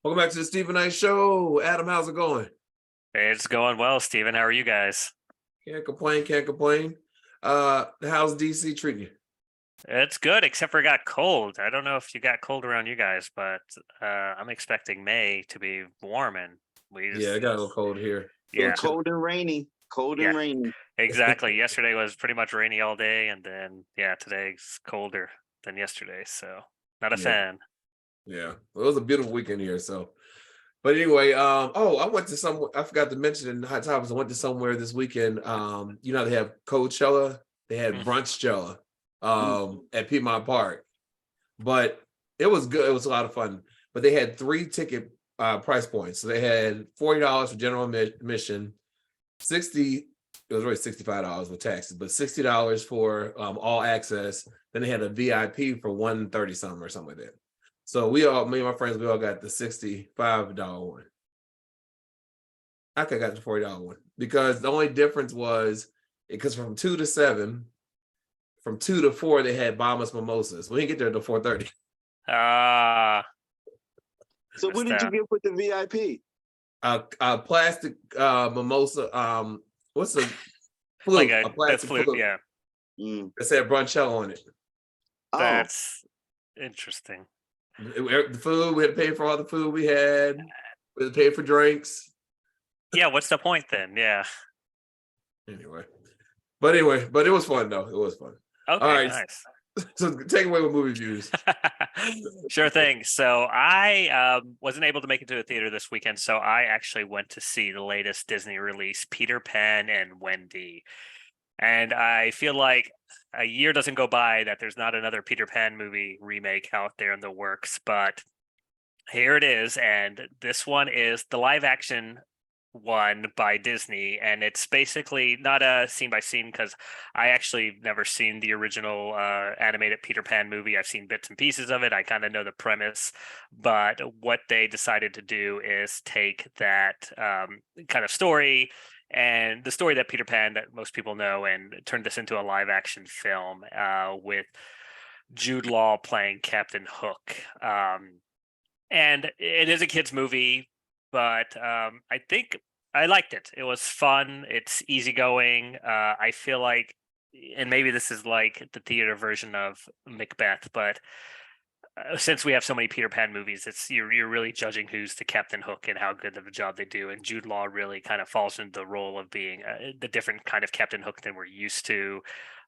Welcome back to the Stephen Knight Show. Adam, how's it going? It's going well, Steven. How are you guys? Can't complain, can't complain. How's DC treating you? It's good, except for it got cold. I don't know if you got cold around you guys, but I'm expecting May to be warm and we Yeah, just it got a little cold here. yeah, Cold and rainy. Cold yeah, and rainy. exactly. Yesterday was pretty much rainy all day, and then today's colder than yesterday. So not a Yeah, fan. yeah. Well, it was a beautiful weekend here. So, but anyway, I went to some. I forgot to mention in Hot Topics. I went to somewhere this weekend. They have Coachella. They had Mm. Brunchella, at Piedmont Park. But it was good. It was a lot of fun. But they had 3 ticket price points. So they had $40 for general admission, 60. It was really $65 with taxes, but $60 for all access. Then they had a VIP for $130 something or something like that. So me and my friends, we all got the $65 one. I could have got the $40 one because the only difference was because from 2 to 7, from 2 to 4, they had Bombas Mimosas. We didn't get there until 4:30. So what did you get with the VIP? A plastic mimosa. What's the flute? Like A plastic flute, flute. yeah. It said Brunchella on it. Oh, That's interesting. The food, we had to pay for all the food we had. We had to pay for drinks. Yeah, what's the point then? Yeah. Anyway, but it was fun though. It was fun. Okay, all right, nice. So take away with movie views. Sure thing. So I wasn't able to make it to a theater this weekend, so I actually went to see the latest Disney release, Peter Pan and Wendy. And I feel like a year doesn't go by that there's not another Peter Pan movie remake out there in the works, but here it is. And this one is the live action one by Disney, and it's basically not a scene by scene because I actually never seen the original animated Peter Pan movie. I've seen bits and pieces of it. I kind of know the premise, but what they decided to do is take that kind of story and the story that Peter Pan that most people know and turn this into a live action film with Jude Law playing Captain Hook. And it is a kids movie, but I think I liked it. It was fun. It's easygoing. I feel like, and maybe this is like the theater version of Macbeth, but since we have so many Peter Pan movies, you're really judging who's the Captain Hook and how good of a job they do. And Jude Law really kind of falls into the role of being the different kind of Captain Hook than we're used to.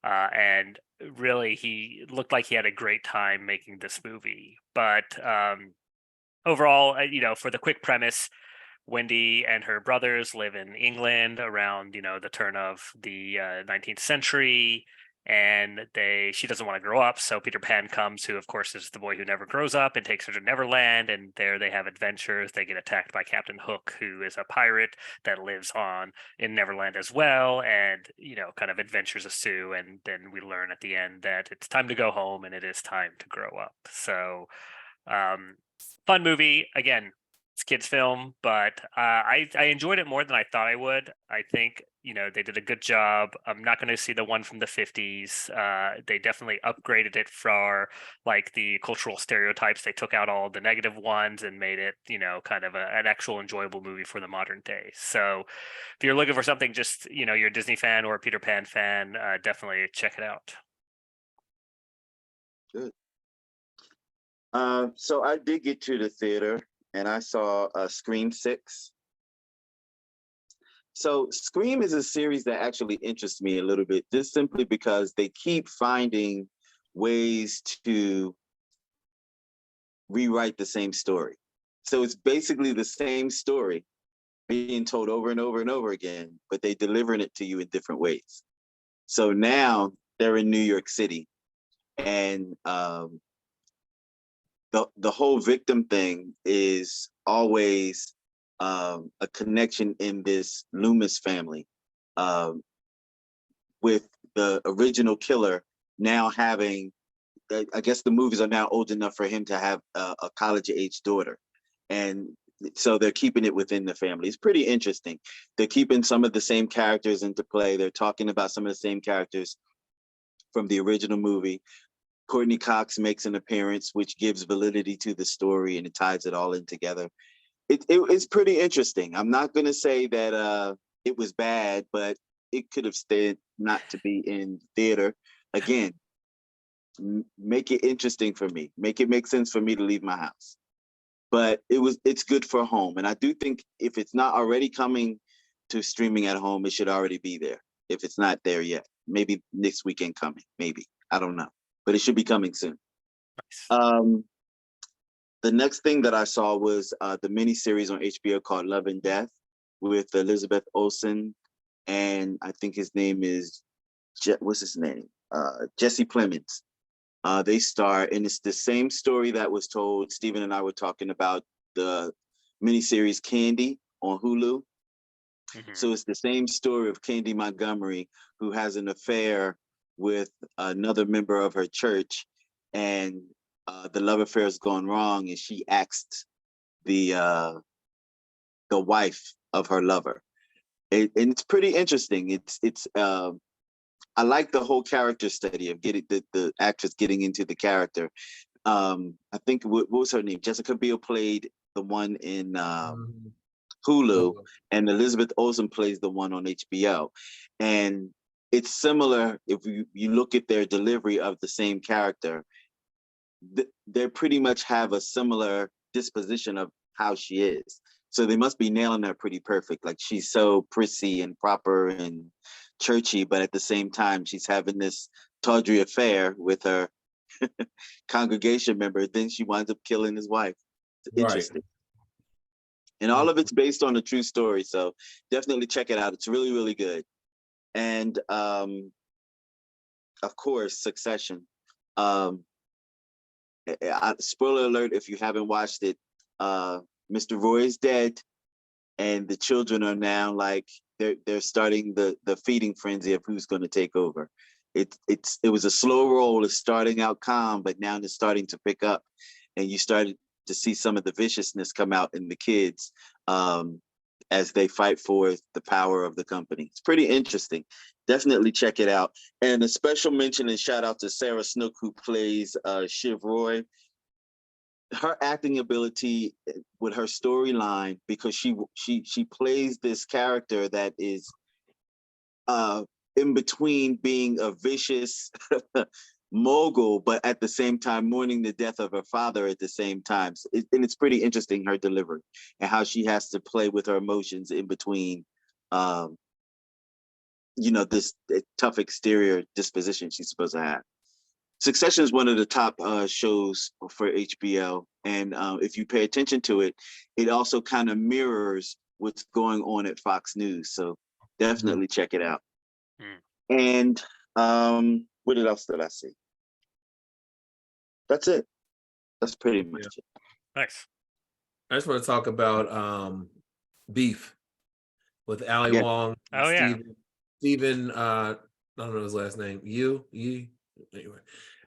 And really, he looked like he had a great time making this movie. But overall, for the quick premise, Wendy and her brothers live in England around, the turn of the 19th century, and she doesn't want to grow up. So Peter Pan comes, who of course is the boy who never grows up, and takes her to Neverland. And there they have adventures. They get attacked by Captain Hook, who is a pirate that lives in Neverland as well. And, kind of adventures ensue. And then we learn at the end that it's time to go home and it is time to grow up. So, fun movie. Again, it's kids film, but I enjoyed it more than I thought I would. I think they did a good job. I'm not going to see the one from the 50s. They definitely upgraded it for like the cultural stereotypes. They took out all the negative ones and made it kind of an actual enjoyable movie for the modern day. So if you're looking for something, just you're a Disney fan or a Peter Pan fan, definitely check it out. good. So I did get to the theater and I saw Scream 6. So Scream is a series that actually interests me a little bit, just simply because they keep finding ways to rewrite the same story. So it's basically the same story being told over and over and over again, but they delivering it to you in different ways. So now they're in New York City, and the whole victim thing is always a connection in this Loomis family, with the original killer now having, I guess the movies are now old enough for him to have a college-age daughter. And so they're keeping it within the family. It's pretty interesting. They're keeping some of the same characters into play. They're talking about some of the same characters from the original movie. Courtney Cox makes an appearance, which gives validity to the story and it ties it all in together. It's pretty interesting. I'm not going to say that it was bad, but it could have stayed not to be in theater. Again, make it interesting for me. Make it make sense for me to leave my house. But it's good for home. And I do think if it's not already coming to streaming at home, it should already be there. If it's not there yet, maybe next weekend coming, maybe. I don't know. But it should be coming soon. Nice. The next thing that I saw was the miniseries on HBO called Love and Death with Elizabeth Olsen, and I think his name is what's his name? Jesse Plemons. They star, and it's the same story that was told. Stephen and I were talking about the miniseries Candy on Hulu. Mhm. So it's the same story of Candy Montgomery, who has an affair with another member of her church, and the love affair has gone wrong, and she axed the wife of her lover. And it's pretty interesting. It's I like the whole character study of getting the actress getting into the character. I think what was her name? Jessica Biel played the one in Hulu, and Elizabeth Olsen plays the one on HBO. And it's similar if you look at their delivery of the same character. They pretty much have a similar disposition of how she is. So they must be nailing her pretty perfect. Like she's so prissy and proper and churchy, but at the same time, she's having this tawdry affair with her congregation member. Then she winds up killing his wife. It's Right. interesting. And all of it's based on a true story. So definitely check it out. It's really, really good. And of course, Succession. Spoiler alert if you haven't watched it, Mr. Roy is dead, and the children are now like they're starting the feeding frenzy of who's going to take over. It was a slow roll. It's starting out calm, but now it's starting to pick up, and you started to see some of the viciousness come out in the kids as they fight for the power of the company. It's pretty interesting. Definitely check it out. And a special mention and shout out to Sarah Snook, who plays Shiv Roy. Her acting ability with her storyline, because she plays this character that is in between being a vicious mogul, but at the same time mourning the death of her father at the same time. And it's pretty interesting, her delivery and how she has to play with her emotions in between, this tough exterior disposition she's supposed to have. Succession is one of the top shows for HBO. And if you pay attention to it, it also kind of mirrors what's going on at Fox News. So definitely check it out. And what else did I see? That's it. That's pretty much it. Nice. I just want to talk about Beef with Ali Yeah. Wong. Oh, yeah. Stephen, I don't know his last name. Anyway.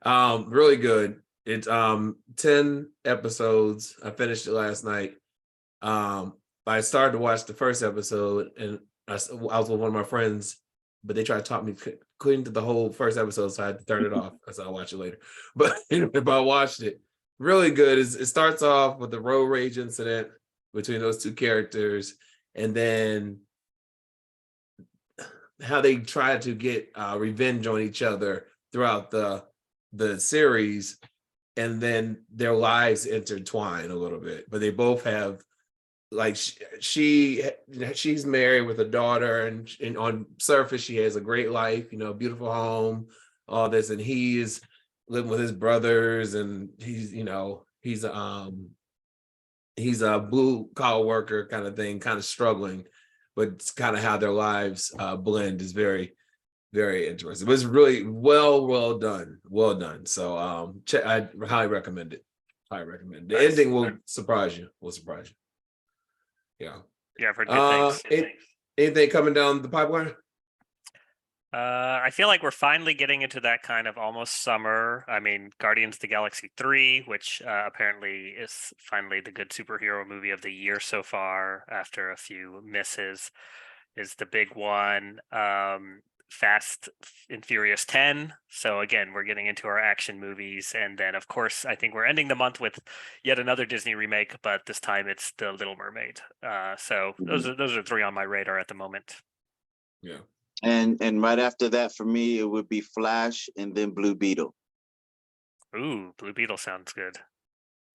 Really good. It's 10 episodes. I finished it last night. I started to watch the first episode, and I was with one of my friends, but they tried to talk me couldn't do the whole first episode, so I had to turn it off. I said I'll watch it later. But anyway, but I watched it. Really good. It starts off with the road rage incident between those two characters, and then how they try to get revenge on each other throughout the series, and then their lives intertwine a little bit. But they both have, like, she's married with a daughter, and on surface she has a great life, beautiful home, all this, and he's living with his brothers, and he's a blue collar worker kind of thing, kind of struggling, but it's kind of how their lives blend is very, very interesting. It was really well done. So I highly recommend it. The Nice. ending will surprise you. Yeah. I've heard good things. Anything coming down the pipeline? I feel like we're finally getting into that kind of almost summer. I mean, Guardians of the Galaxy 3, which apparently is finally the good superhero movie of the year so far after a few misses, is the big one. Fast and Furious 10. So again, we're getting into our action movies, and then of course I think we're ending the month with yet another Disney remake, but this time it's The Little Mermaid. So those are three on my radar at the moment. Yeah. And right after that for me, it would be Flash and then Blue Beetle. Ooh, Blue Beetle sounds good.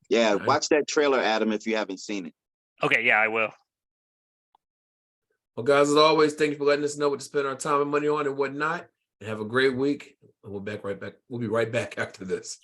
Yeah, Nice. watch that trailer, Adam, if you haven't seen it. Okay, yeah, I will. Well, guys, as always, thank you for letting us know what to spend our time and money on and whatnot. And have a great week. And we'll be right back after this.